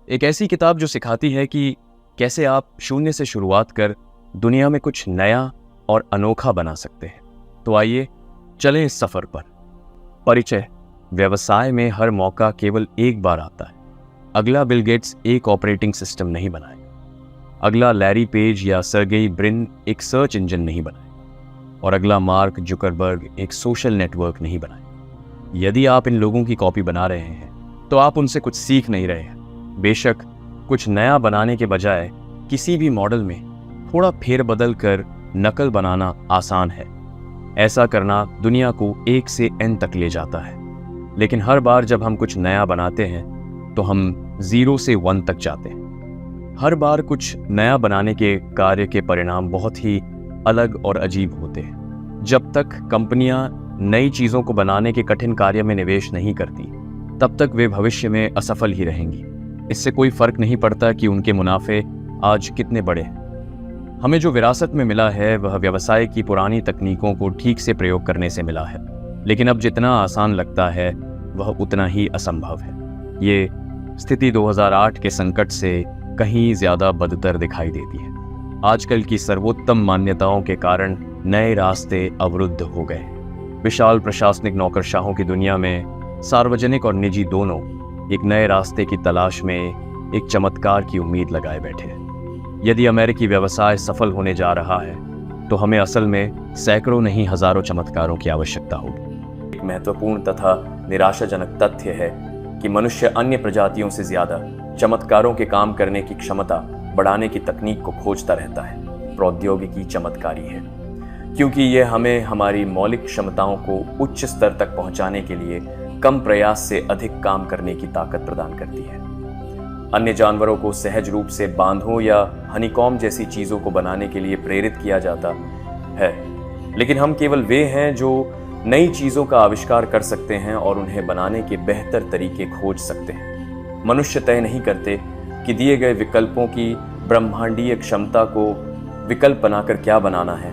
एक ऐसी किताब जो सिखाती है कि कैसे आप शून्य से शुरुआत कर दुनिया में कुछ नया और अनोखा बना सकते हैं। तो आइए चलें इस सफर पर। परिचय। व्यवसाय में हर मौका केवल एक बार आता है। अगला बिल गेट्स एक ऑपरेटिंग सिस्टम नहीं बनाएगा, अगला लैरी पेज या सर्गेई ब्रिन एक सर्च इंजन नहीं बनाएगा, और अगला मार्क जुकरबर्ग एक सोशल नेटवर्क नहीं बनाएगा। यदि आप इन लोगों की कॉपी बना रहे हैं तो आप उनसे कुछ सीख नहीं रहे हैं। बेशक कुछ नया बनाने के बजाय किसी भी मॉडल में थोड़ा फेरबदल कर नकल बनाना आसान है। ऐसा करना दुनिया को 1 से N तक ले जाता है, लेकिन हर बार जब हम कुछ नया बनाते हैं तो हम 0 से 1 तक जाते हैं। हर बार कुछ नया बनाने के कार्य के परिणाम बहुत ही अलग और अजीब होते हैं। जब तक कंपनियां नई चीज़ों को बनाने के कठिन कार्य में निवेश नहीं करती, तब तक वे भविष्य में असफल ही रहेंगी। इससे कोई फर्क नहीं पड़ता कि उनके मुनाफे आज कितने बड़े हैं। हमें जो विरासत में मिला है वह व्यवसाय की पुरानी तकनीकों को ठीक से प्रयोग करने से मिला है, लेकिन अब जितना आसान लगता है वह उतना ही असंभव है। ये स्थिति 2008 के संकट से कहीं ज्यादा बदतर दिखाई देती है। आजकल की सर्वोत्तम मान्यताओं के कारण नए रास्ते अवरुद्ध हो गए। विशाल प्रशासनिक नौकरशाहों की दुनिया में सार्वजनिक और निजी दोनों एक नए रास्ते की तलाश में एक चमत्कार की उम्मीद लगाए बैठे हैं। यदि अमेरिकी व्यवसाय सफल होने जा रहा है तो हमें असल में सैकड़ों नहीं हजारों चमत्कारों की आवश्यकता होगी। एक महत्वपूर्ण तथा निराशाजनक तथ्य है कि मनुष्य अन्य प्रजातियों से ज्यादा चमत्कारों के काम करने की क्षमता बढ़ाने की तकनीक को खोजता रहता है। प्रौद्योगिकी चमत्कारी है क्योंकि यह हमें हमारी मौलिक क्षमताओं को उच्च स्तर तक पहुंचाने के लिए कम प्रयास से अधिक काम करने की ताकत प्रदान करती है। अन्य जानवरों को सहज रूप से बांधों या हनीकॉम्ब जैसी चीजों को बनाने के लिए प्रेरित किया जाता है, लेकिन हम केवल वे हैं जो नई चीजों का आविष्कार कर सकते हैं और उन्हें बनाने के बेहतर तरीके खोज सकते हैं। मनुष्य तय नहीं करते कि दिए गए विकल्पों की ब्रह्मांडीय क्षमता को विकल्प बनाकर क्या बनाना है।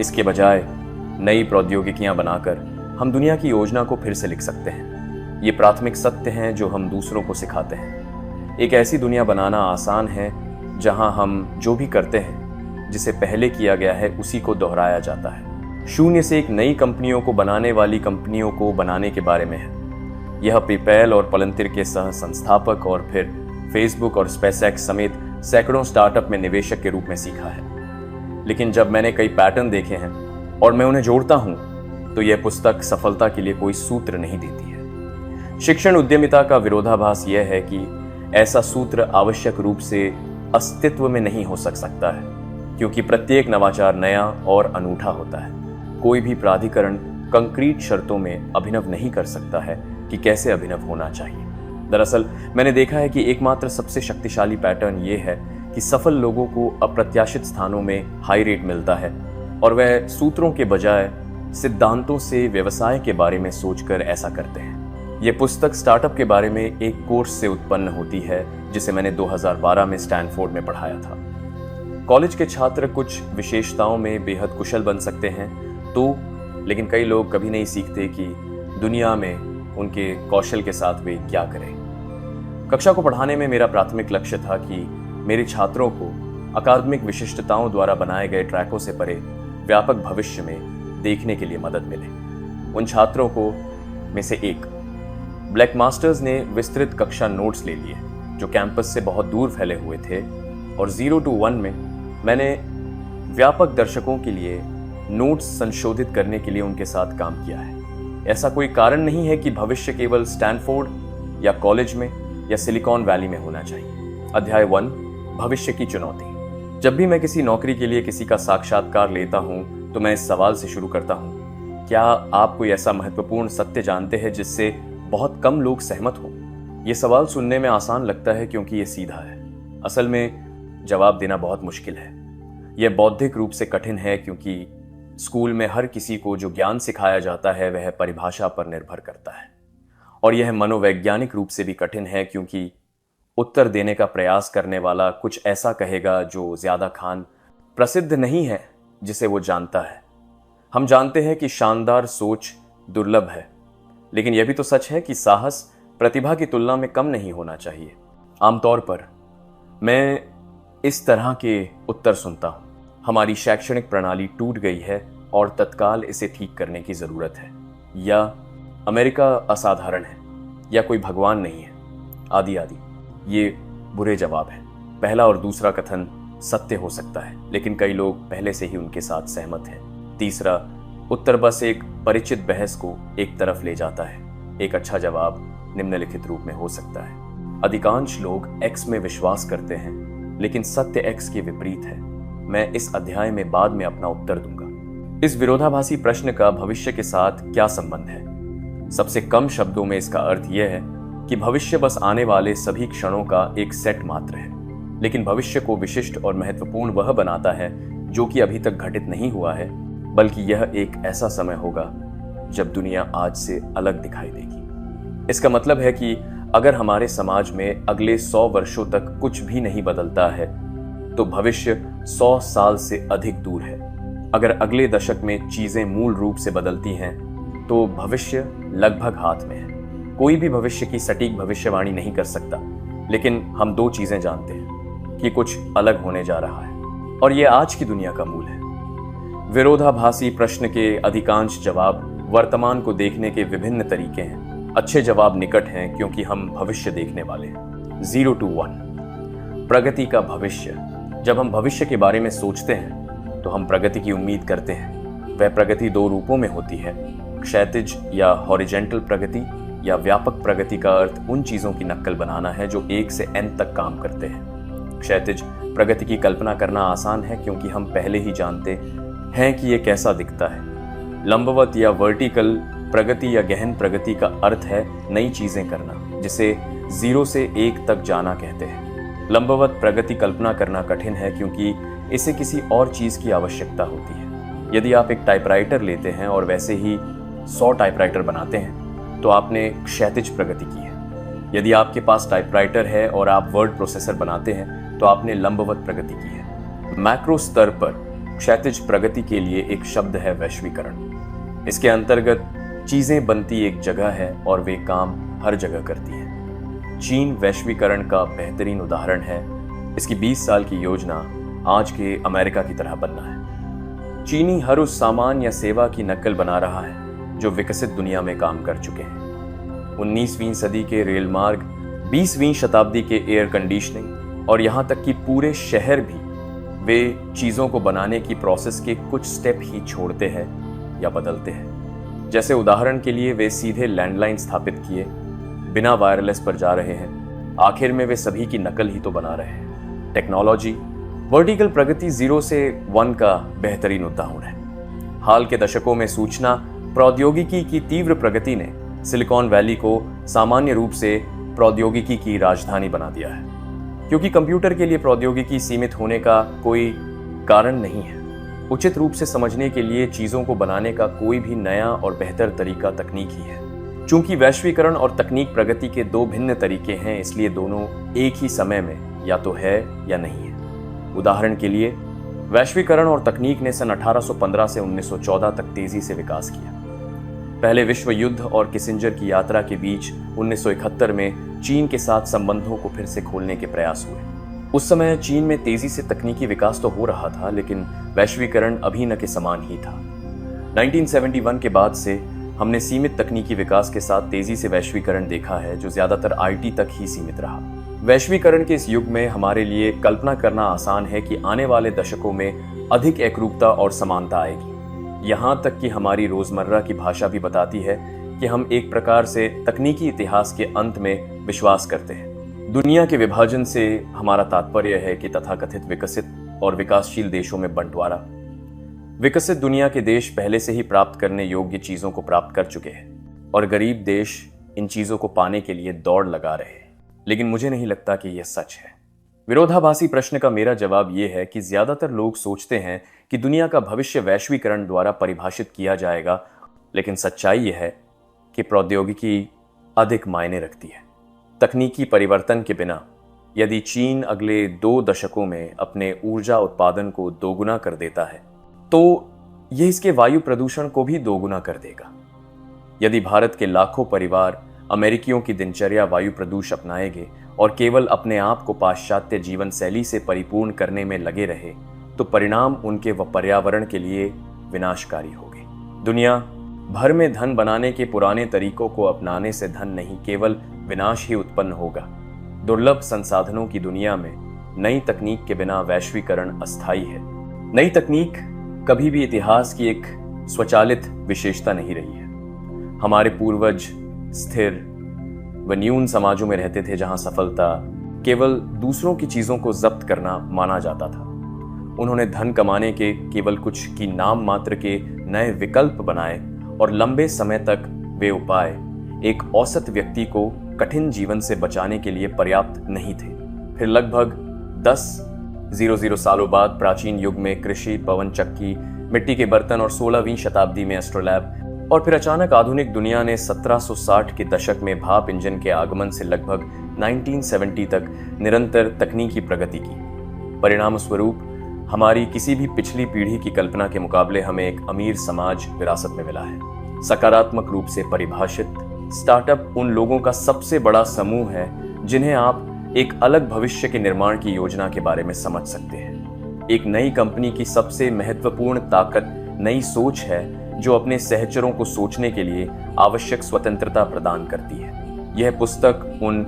इसके बजाय नई प्रौद्योगिकियां बनाकर हम दुनिया की योजना को फिर से लिख सकते हैं। ये प्राथमिक सत्य हैं जो हम दूसरों को सिखाते हैं। एक ऐसी दुनिया बनाना आसान है जहां हम जो भी करते हैं जिसे पहले किया गया है उसी को दोहराया जाता है। शून्य से एक नई कंपनियों को बनाने वाली कंपनियों को बनाने के बारे में है। यह पेपैल और पलंतिर के सह संस्थापक और फिर फेसबुक और स्पेसएक्स समेत सैकड़ों स्टार्टअप में निवेशक के रूप में सीखा है। लेकिन जब मैंने कई पैटर्न देखे हैं और मैं उन्हें जोड़ता हूं तो यह पुस्तक सफलता के लिए कोई सूत्र नहीं देती है। शिक्षण उद्यमिता का विरोधाभास यह है कि ऐसा सूत्र आवश्यक रूप से अस्तित्व में नहीं हो सकता है, क्योंकि प्रत्येक नवाचार नया और अनूठा होता है। कोई भी प्राधिकरण कंक्रीट शर्तों में अभिनव नहीं कर सकता है कि कैसे अभिनव होना चाहिए। दरअसल मैंने देखा है कि एकमात्र सबसे शक्तिशाली पैटर्न यह है कि सफल लोगों को अप्रत्याशित स्थानों में हाई रेट मिलता है और वह सूत्रों के बजाय सिद्धांतों से व्यवसाय के बारे में सोचकर ऐसा करते हैं। यह पुस्तक स्टार्टअप के बारे में एक कोर्स से उत्पन्न होती है जिसे मैंने 2012 में स्टैनफोर्ड में पढ़ाया था। कॉलेज के छात्र कुछ विशेषताओं में बेहद कुशल बन सकते हैं लेकिन कई लोग कभी नहीं सीखते कि दुनिया में उनके कौशल के साथ वे क्या करें। कक्षा को पढ़ाने में मेरा प्राथमिक लक्ष्य था कि मेरे छात्रों को अकादमिक विशिष्टताओं द्वारा बनाए गए ट्रैकों से परे व्यापक भविष्य में देखने के लिए मदद मिले। उन छात्रों को में से एक ब्लैक मास्टर्स ने विस्तृत कक्षा नोट्स ले लिए जो कैंपस से बहुत दूर फैले हुए थे, और 0 to 1 में मैंने व्यापक दर्शकों के लिए नोट्स संशोधित करने के लिए उनके साथ काम किया है। ऐसा कोई कारण नहीं है कि भविष्य केवल स्टैनफोर्ड या कॉलेज में या सिलिकॉन वैली में होना चाहिए। अध्याय 1, भविष्य की चुनौती। जब भी मैं किसी नौकरी के लिए किसी का साक्षात्कार लेता हूं तो मैं इस सवाल से शुरू करता हूं, क्या आप कोई ऐसा महत्वपूर्ण सत्य जानते हैं जिससे बहुत कम लोग सहमत हों? यह सवाल सुनने में आसान लगता है क्योंकि यह सीधा है। असल में जवाब देना बहुत मुश्किल है। यह बौद्धिक रूप से कठिन है क्योंकि स्कूल में हर किसी को जो ज्ञान सिखाया जाता है वह परिभाषा पर निर्भर करता है, और यह मनोवैज्ञानिक रूप से भी कठिन है क्योंकि उत्तर देने का प्रयास करने वाला कुछ ऐसा कहेगा जो ज्यादा खान प्रसिद्ध नहीं है जिसे वो जानता है। हम जानते हैं कि शानदार सोच दुर्लभ है, लेकिन यह भी तो सच है कि साहस प्रतिभा की तुलना में कम नहीं होना चाहिए। आमतौर पर मैं इस तरह के उत्तर सुनता हूं, हमारी शैक्षणिक प्रणाली टूट गई है और तत्काल इसे ठीक करने की जरूरत है, या अमेरिका असाधारण है, या कोई भगवान नहीं है, आदि आदि। ये बुरे जवाब हैं। पहला और दूसरा कथन सत्य हो सकता है, लेकिन कई लोग पहले से ही उनके साथ सहमत हैं। तीसरा उत्तर बस एक परिचित बहस को एक तरफ ले जाता है। एक अच्छा जवाब निम्नलिखित रूप में हो सकता है: अधिकांश लोग X में विश्वास करते हैं, लेकिन सत्य X के विपरीत है। मैं इस अध्याय में बाद में अपना उत्तर दूंगा। इस विरोधाभासी प्रश्न का भविष्य के साथ क्या संबंध है? सबसे कम शब्दों में इसका अर्थ यह है कि भविष्य बस आने वाले सभी क्षणों का एक सेट मात्र है, लेकिन भविष्य को विशिष्ट और महत्वपूर्ण वह बनाता है जो कि अभी तक घटित नहीं हुआ है, बल्कि यह एक ऐसा समय होगा जब दुनिया आज से अलग दिखाई देगी। इसका मतलब है कि अगर हमारे समाज में अगले 100 वर्षों तक कुछ भी नहीं बदलता है, तो भविष्य 100 साल से अधिक दूर है। अगर अगले दशक में चीजें मूल रूप से बदलती हैं, तो भविष्य लगभग हाथ में है। कोई भी भविष्य की सटीक भविष्यवाणी नहीं कर सकता, लेकिन हम दो चीजें जानते हैं कि कुछ अलग होने जा रहा है, और यह आज की दुनिया का मूल है। विरोधाभासी प्रश्न के अधिकांश जवाब वर्तमान को देखने के विभिन्न तरीके हैं। अच्छे जवाब निकट हैं क्योंकि हम भविष्य देखने वाले हैं। 0 to 1 प्रगति का भविष्य। जब हम भविष्य के बारे में सोचते हैं तो हम प्रगति की उम्मीद करते हैं। वह प्रगति दो रूपों में होती है: क्षैतिज या हॉरिजेंटल प्रगति, या व्यापक प्रगति का अर्थ उन चीजों की नक्ल बनाना है जो 1 से n तक काम करते हैं। क्षैतिज प्रगति की कल्पना करना आसान है क्योंकि हम पहले ही जानते हैं कि यह कैसा दिखता है। लंबवत या वर्टिकल प्रगति या गहन प्रगति का अर्थ है नई चीजें करना, जिसे 0 से 1 तक जाना कहते हैं। लंबवत प्रगति कल्पना करना कठिन है क्योंकि इसे किसी और चीज की आवश्यकता होती है। यदि आप एक टाइपराइटर लेते हैं और वैसे ही 100 टाइपराइटर बनाते हैं, तो आपने क्षैतिज प्रगति की है। यदि आपके पास टाइपराइटर है और आप वर्ड प्रोसेसर बनाते हैं, तो आपने लंबवत प्रगति की है। मैक्रो स्तर पर क्षैतिज प्रगति के लिए एक शब्द है वैश्वीकरण। इसके अंतर्गत चीजें बनती एक जगह है और वे काम हर जगह करती हैं। चीन वैश्वीकरण का बेहतरीन उदाहरण है। इसकी 20 साल की योजना आज के अमेरिका की तरह बनना है। चीनी हर उस सामान या सेवा की नकल बना रहा है जो विकसित दुनिया में काम कर चुके हैं। 19वीं सदी के रेल मार्ग, 20वीं शताब्दी के एयर कंडीशनिंग, और यहाँ तक कि पूरे शहर भी वे चीजों को बनाने की प्रोसेस के कुछ स्टेप ही छोड़ते हैं या बदलते हैं। जैसे उदाहरण के लिए वे सीधे लैंडलाइन स्थापित किए बिना वायरलेस पर जा रहे हैं। आखिर में वे सभी की नकल ही तो बना रहे हैं। टेक्नोलॉजी वर्टिकल प्रगति 0 से 1 का बेहतरीन उदाहरण है। हाल के दशकों में सूचना प्रौद्योगिकी की तीव्र प्रगति ने सिलिकॉन वैली को सामान्य रूप से प्रौद्योगिकी की राजधानी बना दिया है, क्योंकि कंप्यूटर के लिए प्रौद्योगिकी सीमित होने का कोई कारण नहीं है। उचित रूप से समझने के लिए चीजों को बनाने का कोई भी नया और बेहतर तरीका तकनीक ही है। चूंकि वैश्वीकरण और तकनीक प्रगति के दो भिन्न तरीके हैं, इसलिए दोनों एक ही समय में या तो है या नहीं है। उदाहरण के लिए, वैश्वीकरण और तकनीक ने सन 1815 से 1914 तक तेजी से विकास किया। पहले विश्व युद्ध और किसिंजर की यात्रा के बीच 1971 में चीन के साथ संबंधों को फिर से खोलने के प्रयास हुए। उस समय चीन में तेजी से तकनीकी विकास तो हो रहा था, लेकिन वैश्वीकरण अभी न के समान ही था। 1971 के बाद से हमने सीमित तकनीकी विकास के साथ तेजी से वैश्वीकरण देखा है, जो ज्यादातर आईटी तक ही सीमित रहा। वैश्वीकरण के इस युग में हमारे लिए कल्पना करना आसान है कि आने वाले दशकों में अधिक एकरूपता और समानता आएगी। यहाँ तक कि हमारी रोजमर्रा की भाषा भी बताती है कि हम एक प्रकार से तकनीकी इतिहास के अंत में विश्वास करते हैं। दुनिया के विभाजन से हमारा तात्पर्य है कि तथाकथित विकसित और विकासशील देशों में बंटवारा। विकसित दुनिया के देश पहले से ही प्राप्त करने योग्य चीजों को प्राप्त कर चुके हैं और गरीब देश इन चीजों को पाने के लिए दौड़ लगा रहे हैं। लेकिन मुझे नहीं लगता कि यह सच है। विरोधाभासी प्रश्न का मेरा जवाब यह है कि ज्यादातर लोग सोचते हैं कि दुनिया का भविष्य वैश्वीकरण द्वारा परिभाषित किया जाएगा, लेकिन सच्चाई यह है कि प्रौद्योगिकी अधिक मायने रखती है। तकनीकी परिवर्तन के बिना यदि चीन अगले 2 दशकों में अपने ऊर्जा उत्पादन को दोगुना कर देता है, तो यह इसके वायु प्रदूषण को भी दोगुना कर देगा। यदि भारत के लाखों परिवार अमेरिकियों की दिनचर्या वायु प्रदूषण अपनाएंगे और केवल अपने आप को पाश्चात्य जीवन शैली से परिपूर्ण करने में लगे रहे तो परिणाम उनके व पर्यावरण के लिए विनाशकारी होंगे। दुनिया भर में धन बनाने के पुराने तरीकों को अपनाने से धन नहीं केवल विनाश ही उत्पन्न होगा। दुर्लभ संसाधनों की दुनिया में नई तकनीक के बिना वैश्वीकरण अस्थायी है। नई तकनीक कभी भी इतिहास की एक स्वचालित विशेषता नहीं रही है। हमारे पूर्वज स्थिर व न्यून समाजों में रहते थे जहां सफलता केवल दूसरों की चीजों को जब्त करना माना जाता था। उन्होंने धन कमाने के केवल कुछ की नाम मात्र के नए विकल्प बनाए और लंबे समय तक वे उपाय एक औसत व्यक्ति को कठिन जीवन से बचाने के लिए पर्याप्त नहीं थे। फिर लगभग 10,000 सालों बाद प्राचीन युग में कृषि, पवन चक्की, मिट्टी के बर्तन और 16वीं शताब्दी में एस्ट्रोलैब और फिर अचानक आधुनिक दुनिया ने 1760 के दशक में भाप इंजन के आगमन से लगभग 1970 तक निरंतर तकनीकी प्रगति की। परिणाम स्वरूप हमारी किसी भी पिछली पीढ़ी की कल्पना के मुकाबले हमें एक अमीर समाज विरासत में मिला है। सकारात्मक रूप से परिभाषित स्टार्टअप उन लोगों का सबसे बड़ा समूह है जिन्हें आप एक अलग भविष्य के निर्माण की योजना के बारे में समझ सकते हैं। एक नई कंपनी की सबसे महत्वपूर्ण ताकत नई सोच है जो अपने सहचरों को सोचने के लिए आवश्यक स्वतंत्रता प्रदान करती है। यह पुस्तक उन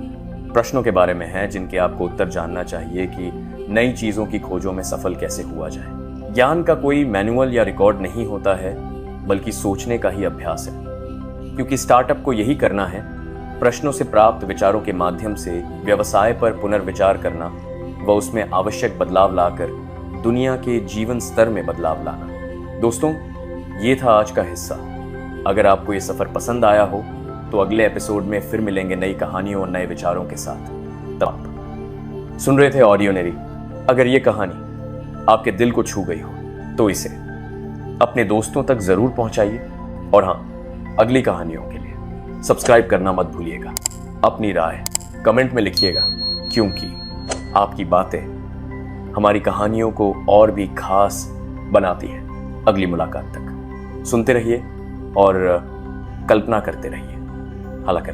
प्रश्नों के बारे में है जिनके आपको उत्तर जानना चाहिए कि नई चीजों की खोजों में सफल कैसे हुआ जाए। ज्ञान का कोई मैनुअल या रिकॉर्ड नहीं होता है बल्कि सोचने का ही अभ्यास है। क्योंकि स्टार्टअप को यही करना है, प्रश्नों से प्राप्त विचारों के माध्यम से व्यवसाय पर पुनर्विचार करना व उसमें आवश्यक बदलाव लाकर दुनिया के जीवन स्तर में बदलाव लाना। दोस्तों, ये था आज का हिस्सा। अगर आपको ये सफर पसंद आया हो तो अगले एपिसोड में फिर मिलेंगे नई कहानियों और नए विचारों के साथ। तब आप सुन रहे थे ऑडियोनरी। अगर ये कहानी आपके दिल को छू गई हो तो इसे अपने दोस्तों तक जरूर पहुंचाइए और हाँ, अगली कहानियों के लिए सब्सक्राइब करना मत भूलिएगा। अपनी राय कमेंट में लिखिएगा क्योंकि आपकी बातें हमारी कहानियों को और भी खास बनाती हैं। अगली मुलाकात तक सुनते रहिए और कल्पना करते रहिए। हालांकि